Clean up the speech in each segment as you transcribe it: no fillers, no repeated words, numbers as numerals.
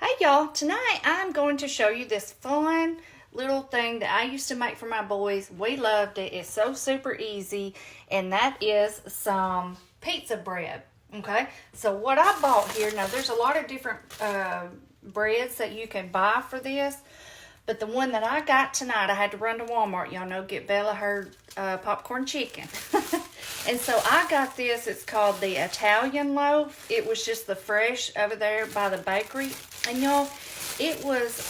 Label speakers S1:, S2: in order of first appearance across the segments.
S1: Hey y'all, tonight I'm going to show you this fun little thing that I used to make for my boys. We loved it. It's so super easy, and that is some pizza bread. Okay, so what I bought here, now there's a lot of different breads that you can buy for this, but the one that I got tonight, I had to run to Walmart, y'all know, get Bella her popcorn chicken. And so I got this. It's called the Italian loaf. It was just the fresh over there by the bakery. And y'all, it was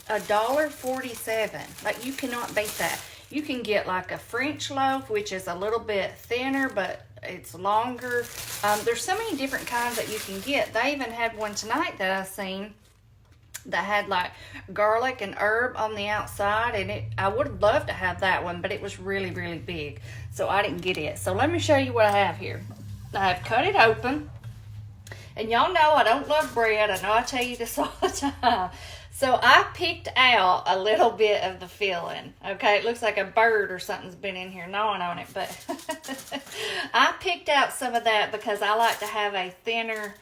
S1: $1.47. Like, you cannot beat that. You can get like a French loaf, which is a little bit thinner, but it's longer. There's so many different kinds that you can get. They even had one tonight that I seen that had like garlic and herb on the outside, and I would have loved to have that one, but it was really big, so I didn't get it. So let me show you what I have here. I have cut it open, and y'all know I don't love bread. I know I tell you this all the time. So I picked out a little bit of the filling. Okay, it looks like a bird or something's been in here gnawing on it, but I picked out some of that because I like to have a thinner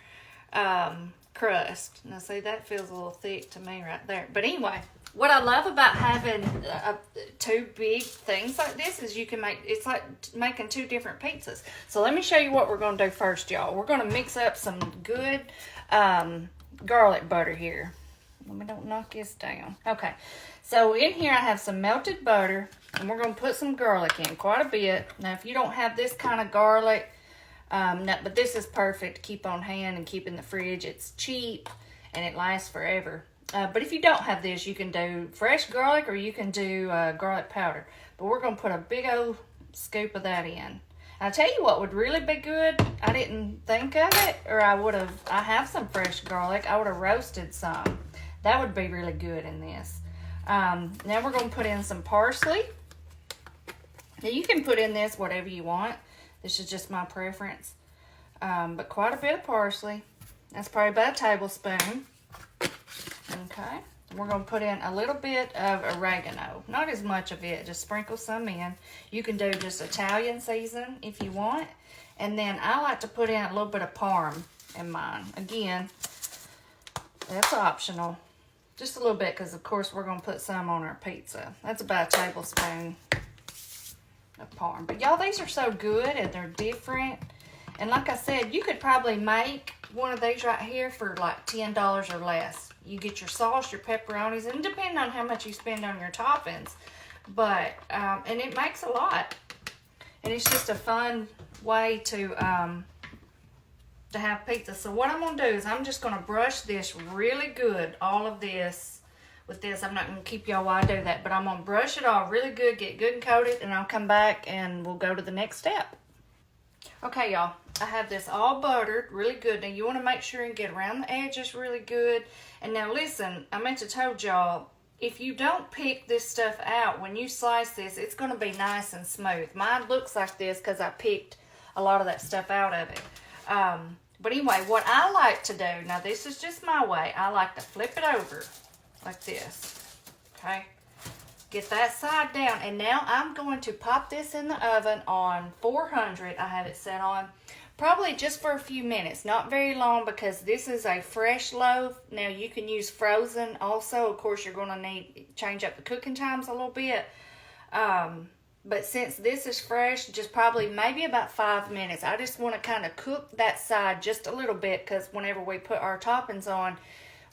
S1: crust. Now see, that feels a little thick to me right there. But anyway, what I love about having two big things like this is you can make, it's like making two different pizzas. So let me show you what we're going to do first, y'all. We're going to mix up some good garlic butter here. Let me don't knock this down. Okay, so in here I have some melted butter, and we're going to put some garlic in, quite a bit. Now if you don't have this kind of garlic, no, but this is perfect to keep on hand and keep in the fridge. It's cheap and it lasts forever. But if you don't have this, you can do fresh garlic or you can do garlic powder. But we're going to put a big old scoop of that in. I'll tell you what would really be good. I didn't think of it, or I have some fresh garlic. I would have roasted some. That would be really good in this. Now we're going to put in some parsley. Now you can put in this whatever you want. This is just my preference. But quite a bit of parsley. That's probably about a tablespoon. Okay. We're going to put in a little bit of oregano. Not as much of it. Just sprinkle some in. You can do just Italian season if you want. And then I like to put in a little bit of parm in mine. Again, that's optional. Just a little bit, because of course we're going to put some on our pizza. That's about a tablespoon of parm. But y'all, these are so good and they're different. And like I said, you could probably make one of these right here for like $10 or less. You get your sauce, your pepperonis, and depending on how much you spend on your toppings. But and it makes a lot. And it's just a fun way to have pizza. So what I'm gonna do is I'm just gonna brush this really good, all of this with this. I'm not going to keep y'all while I do that, but I'm going to brush it all really good, get good and coated, and I'll come back and we'll go to the next step. Okay, y'all, I have this all buttered really good. Now, you want to make sure and get around the edges really good. And now, listen, I meant to told y'all, if you don't pick this stuff out, when you slice this, it's going to be nice and smooth. Mine looks like this because I picked a lot of that stuff out of it. But anyway, what I like to do, now this is just my way, I like to flip it over like this, okay? Get that side down, and now I'm going to pop this in the oven on 400. I have it set on probably just for a few minutes, not very long, because this is a fresh loaf. Now you can use frozen also. Of course, you're going to need change up the cooking times a little bit. But since this is fresh, just probably maybe about 5 minutes. I just want to kind of cook that side just a little bit, because whenever we put our toppings on,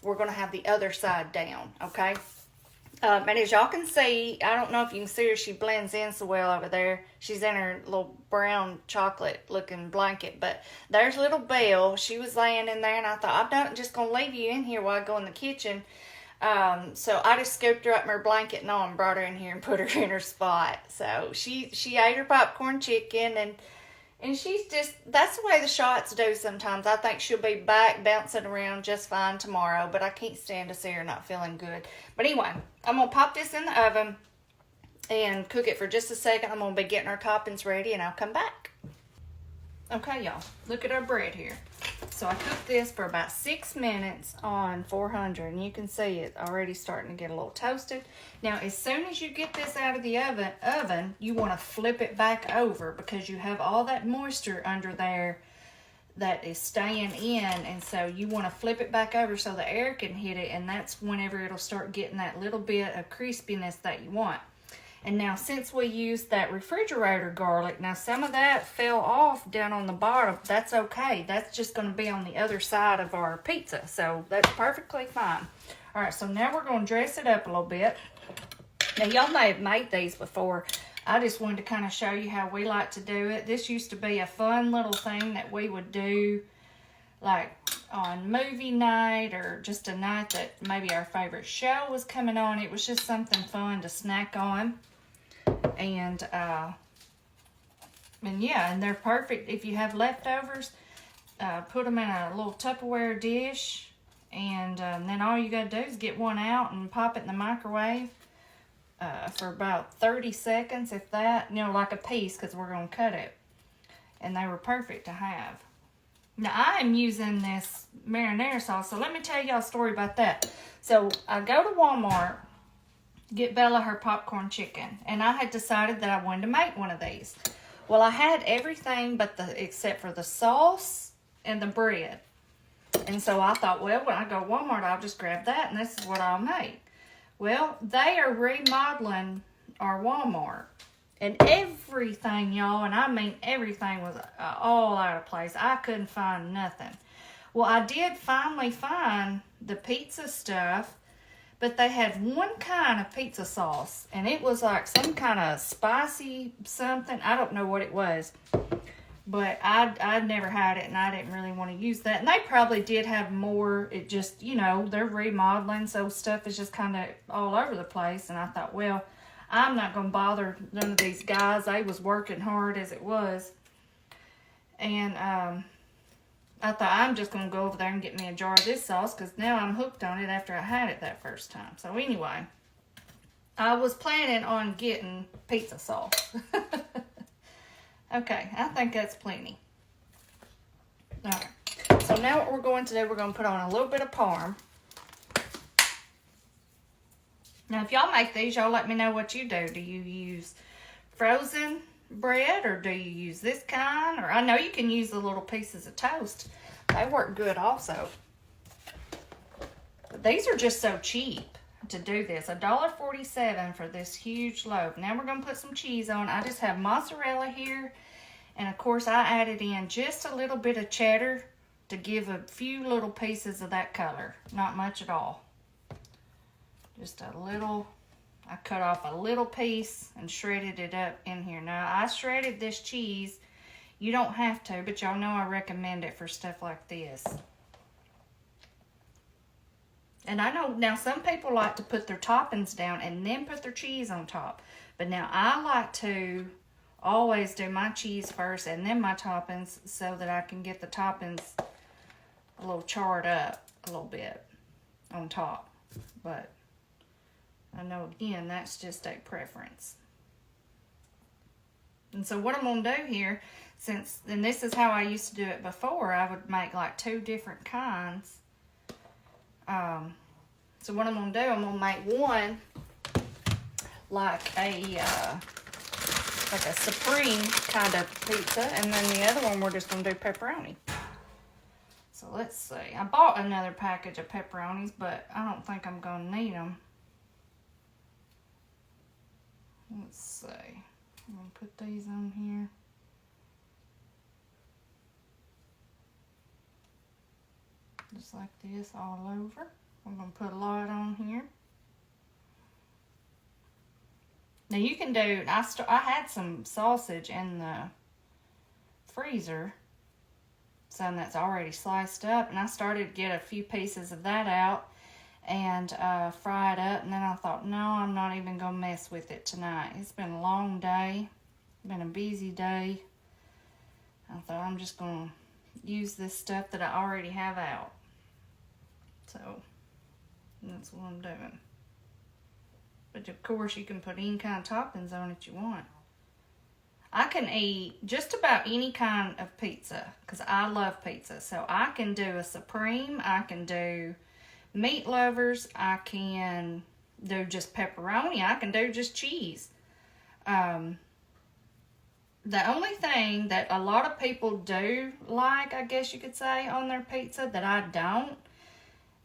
S1: we're going to have the other side down, okay? And as y'all can see, I don't know if you can see her, she blends in so well over there. She's in her little brown chocolate looking blanket, but there's little Belle. She was laying in there, and I thought, I'm not just going to leave you in here while I go in the kitchen. So I just scooped her up in her blanket and all and brought her in here and put her in her spot. So she ate her popcorn chicken, and she's just, that's the way the shots do sometimes. I think she'll be back bouncing around just fine tomorrow, but I can't stand to see her not feeling good. But anyway, I'm going to pop this in the oven and cook it for just a second. I'm going to be getting our toppings ready, and I'll come back. Okay, y'all, look at our bread here. So I cooked this for about 6 minutes on 400, and you can see it already starting to get a little toasted. Now, as soon as you get this out of the oven, you want to flip it back over, because you have all that moisture under there that is staying in, and so you want to flip it back over so the air can hit it, and that's whenever it'll start getting that little bit of crispiness that you want. And now since we used that refrigerator garlic, now some of that fell off down on the bottom. That's okay. That's just going to be on the other side of our pizza, so that's perfectly fine. All right, so now we're going to dress it up a little bit. Now y'all may have made these before. I just wanted to kind of show you how we like to do it. This used to be a fun little thing that we would do like on movie night or just a night that maybe our favorite show was coming on. It was just something fun to snack on. And yeah, and they're perfect if you have leftovers. Put them in a little Tupperware dish, and then all you gotta do is get one out and pop it in the microwave for about 30 seconds, if that, you know, like a piece, because we're gonna cut it. And they were perfect to have. Now I am using this marinara sauce, so let me tell y'all a story about that. So I go to Walmart, get Bella her popcorn chicken, and I had decided that I wanted to make one of these. Well, I had everything but except for the sauce and the bread. And so I thought, well, when I go to Walmart, I'll just grab that, and this is what I'll make. Well, they are remodeling our Walmart, and everything, y'all, and I mean everything, was all out of place. I couldn't find nothing. Well, I did finally find the pizza stuff, but they had one kind of pizza sauce, and it was like some kind of spicy something. I don't know what it was, but I'd never had it, and I didn't really want to use that. And they probably did have more. It just, you know, they're remodeling, so stuff is just kind of all over the place. And I thought, well, I'm not going to bother none of these guys. They was working hard as it was. And I thought, I'm just going to go over there and get me a jar of this sauce, because now I'm hooked on it after I had it that first time. So anyway, I was planning on getting pizza sauce. Okay, I think that's plenty. All right, so now what we're going to do, we're going to put on a little bit of parm. Now, if y'all make these, y'all let me know what you do. Do you use frozen bread, or do you use this kind? Or I know you can use the little pieces of toast. They work good also. But these are just so cheap to do this. $1.47 for this huge loaf. Now we're going to put some cheese on. I just have mozzarella here. And of course I added in just a little bit of cheddar to give a few little pieces of that color. Not much at all. Just a little. I cut off a little piece and shredded it up in here. Now I shredded this cheese. You don't have to, but y'all know I recommend it for stuff like this. And I know now some people like to put their toppings down and then put their cheese on top. But now I like to always do my cheese first and then my toppings, so that I can get the toppings a little charred up a little bit on top. But I know, again, that's just a preference. And so what I'm going to do here, and this is how I used to do it before, I would make like 2 different kinds. So what I'm going to do, I'm going to make one like a supreme kind of pizza, and then the other one we're just going to do pepperoni. So let's see. I bought another package of pepperonis, but I don't think I'm going to need them. Let's see. I'm going to put these on here. Just like this all over. I'm going to put a lot on here. Now you can do, I had some sausage in the freezer, some that's already sliced up, and I started to get a few pieces of that out and fry it up, and then I thought, no, I'm not even going to mess with it tonight. It's been a long day, been a busy day. I thought I'm just going to use this stuff that I already have out. So that's what I'm doing. But of course you can put any kind of toppings on it you want. I can eat just about any kind of pizza because I love pizza. So I can do a supreme, I can do meat lovers, I can do just pepperoni, I can do just cheese. The only thing that a lot of people do like, I guess you could say, on their pizza that I don't,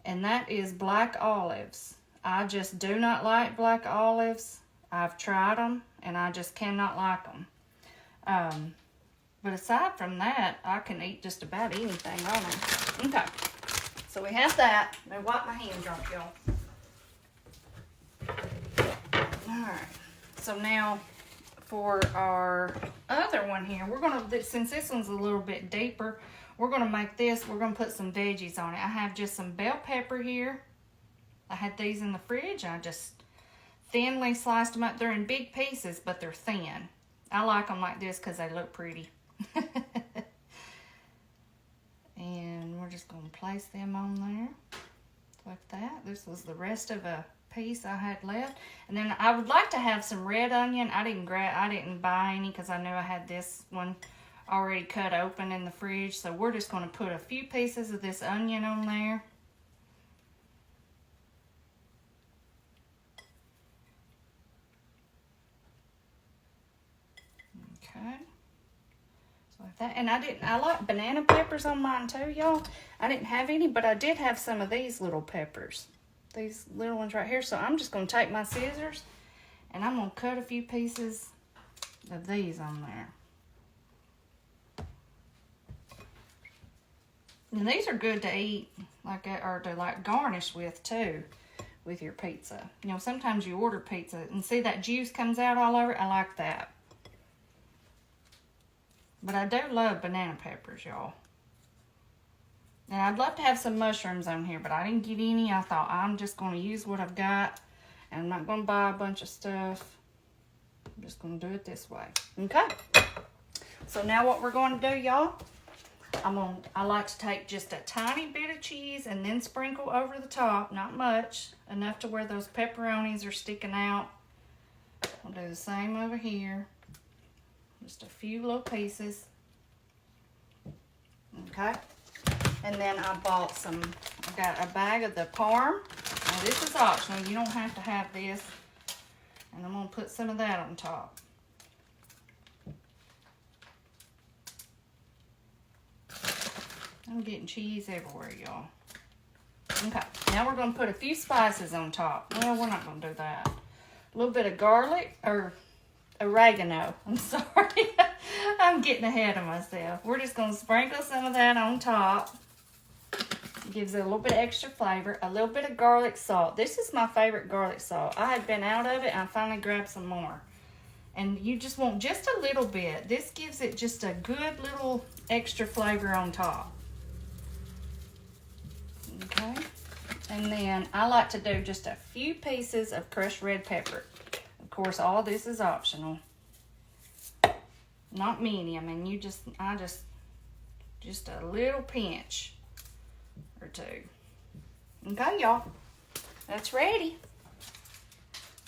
S1: and that is black olives. I just do not like black olives. I've tried them, and I just cannot like them. But aside from that, I can eat just about anything on them. Okay, so we have that. Let me wipe my hands off, y'all. Alright, so now for our other one here, we're going to, since this one's a little bit deeper, we're going to make this, we're going to put some veggies on it. I have just some bell pepper here. I had these in the fridge. I just thinly sliced them up. They're in big pieces, but they're thin. I like them like this because they look pretty. And we're just going to place them on there like that. This was the rest of a piece I had left. And then I would like to have some red onion. I didn't buy any because I knew I had this one already cut open in the fridge. So we're just going to put a few pieces of this onion on there. Okay. So like that. And I like banana peppers on mine too, y'all. I didn't have any, but I did have some of these little peppers. These little ones right here. So I'm just going to take my scissors and I'm going to cut a few pieces of these on there. And these are good to eat like that, or to like garnish with too, with your pizza. You know, sometimes you order pizza and see that juice comes out all over it. I like that. But I do love banana peppers, y'all. And I'd love to have some mushrooms on here, but I didn't get any. I thought I'm just going to use what I've got. And I'm not going to buy a bunch of stuff. I'm just going to do it this way. Okay. So now what we're going to do, y'all, I like to take just a tiny bit of cheese and then sprinkle over the top. Not much. Enough to where those pepperonis are sticking out. I'll do the same over here. Just a few little pieces. Okay. And then I got a bag of the parm. Now this is optional. You don't have to have this. And I'm going to put some of that on top. I'm getting cheese everywhere, y'all. Okay. Now we're going to put a few spices on top. Well, we're not going to do that. A little bit of garlic, or oregano. I'm sorry. I'm getting ahead of myself. We're just going to sprinkle some of that on top. Gives it a little bit of extra flavor. A little bit of garlic salt. This is my favorite garlic salt. I had been out of it and I finally grabbed some more. And you just want just a little bit. This gives it just a good little extra flavor on top. Okay. And then I like to do just a few pieces of crushed red pepper. Of course, all this is optional. Not many. I mean, just a little pinch or two. Okay, y'all. That's ready.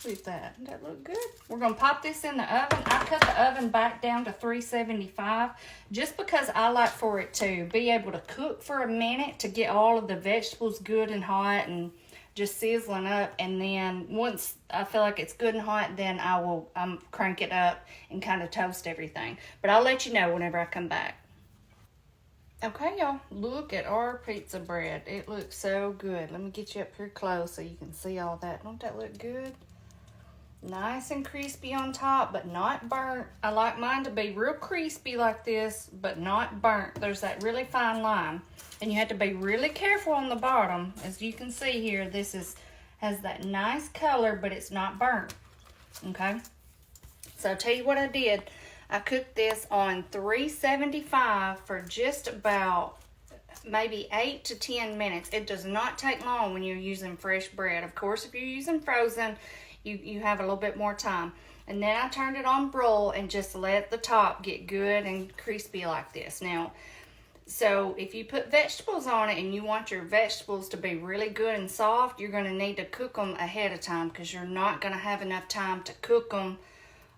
S1: Look at that. Doesn't that look good? We're going to pop this in the oven. I cut the oven back down to 375 just because I like for it to be able to cook for a minute to get all of the vegetables good and hot and just sizzling up. And then once I feel like it's good and hot, then I'll crank it up and kind of toast everything. But I'll let you know whenever I come back. Okay, y'all, look at our pizza bread. It looks so good. Let me get you up here close so you can see all that. Don't that look good? Nice and crispy on top, but not burnt. I like mine to be real crispy like this, but not burnt. There's that really fine line. And you have to be really careful on the bottom. As you can see here, this has that nice color, but it's not burnt. Okay? So I'll tell you what I did. I cooked this on 375 for just about maybe 8 to 10 minutes. It does not take long when you're using fresh bread. Of course, if you're using frozen, you have a little bit more time. And then I turned it on broil and just let the top get good and crispy like this. Now, so if you put vegetables on it and you want your vegetables to be really good and soft, you're going to need to cook them ahead of time because you're not going to have enough time to cook them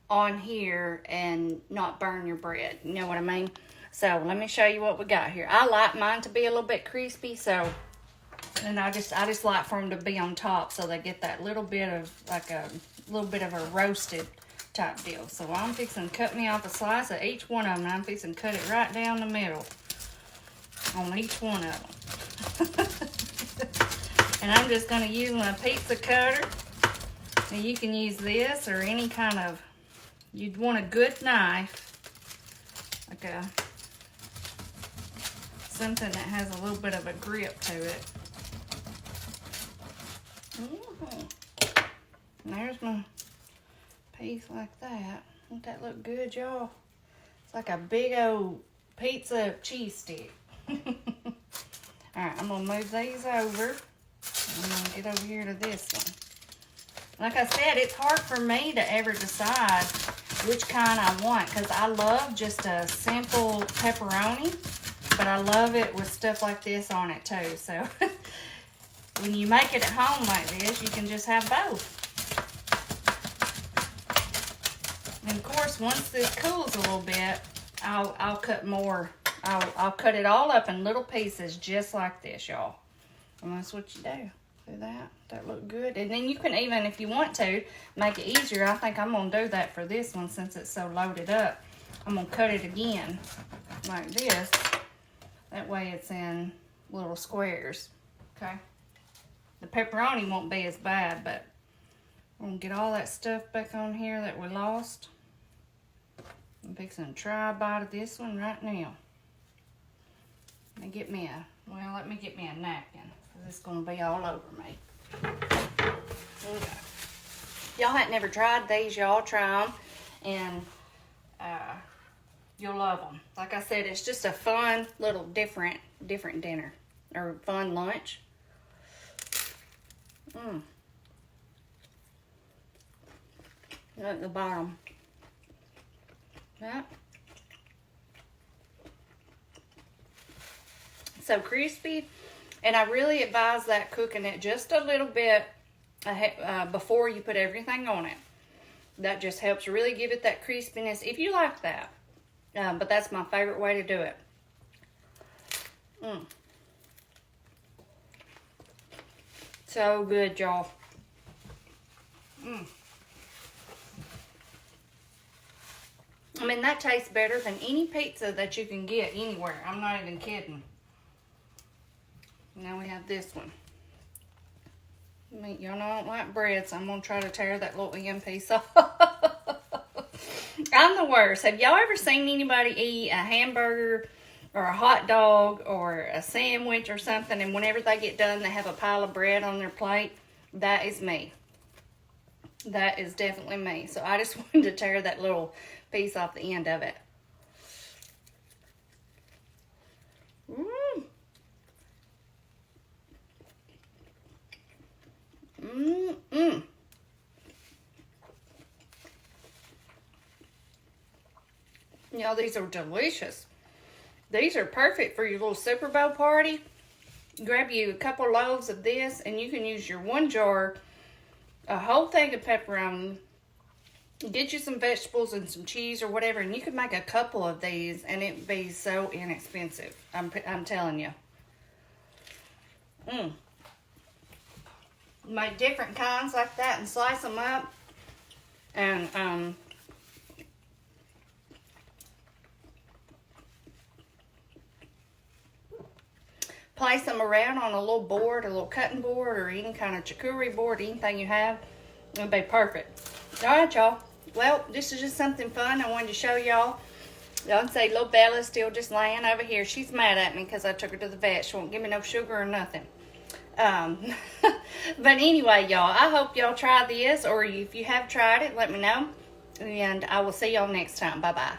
S1: on here and not burn your bread. You know what I mean? So let me show you what we got here. I like mine to be a little bit crispy, so, and I just like for them to be on top so they get that little bit of like a little bit of a roasted type deal. So I'm fixing to cut me off a slice of each one of them. And I'm fixing to cut it right down the middle on each one of them. And I'm just going to use my pizza cutter. And you can use this or any kind of, you'd want a good knife. Like something that has a little bit of a grip to it. And there's my piece like that. Don't that look good, y'all? It's like a big old pizza cheese stick. Alright, I'm going to move these over. I'm going to get over here to this one. Like I said, it's hard for me to ever decide which kind I want because I love just a simple pepperoni, but I love it with stuff like this on it too. So when you make it at home like this, you can just have both. And of course, once this cools a little bit, I'll cut more. I'll cut it all up in little pieces just like this, y'all. And that's what you do. Do that. That look good. And then you can even, if you want to, make it easier. I think I'm going to do that for this one since it's so loaded up. I'm going to cut it again like this. That way it's in little squares. Okay. The pepperoni won't be as bad, but I'm going to get all that stuff back on here that we lost. I'm fixing to try a bite of this one right now. Let me get me a napkin. It's going to be all over me. Okay. Y'all hadn't never tried these, y'all try them. And you'll love them. Like I said, it's just a fun little different dinner. Or fun lunch. At the bottom. Yeah. So crispy. And I really advise that cooking it just a little bit before you put everything on it. That just helps really give it that crispiness, if you like that. But that's my favorite way to do it. So good, y'all. I mean, that tastes better than any pizza that you can get anywhere. I'm not even kidding. Now we have this one. Y'all know I don't like bread, so I'm going to try to tear that little end piece off. I'm the worst. Have y'all ever seen anybody eat a hamburger or a hot dog or a sandwich or something, and whenever they get done, they have a pile of bread on their plate? That is me. That is definitely me. So I just wanted to tear that little piece off the end of it. Y'all, these are delicious. These are perfect for your little Super Bowl party. Grab you a couple loaves of this, and you can use your one jar, a whole thing of pepperoni, get you some vegetables and some cheese or whatever, and you can make a couple of these, and it'd be so inexpensive. I'm telling you. Make different kinds like that and slice them up, and place them around on a little board, a little cutting board, or any kind of charcuterie board, anything you have. It'll be perfect. All right, y'all. Well, this is just something fun I wanted to show y'all. Y'all can say little Bella's still just laying over here. She's mad at me because I took her to the vet. She won't give me no sugar or nothing. But anyway, y'all, I hope y'all try this, or if you have tried it, let me know. And I will see y'all next time. Bye-bye.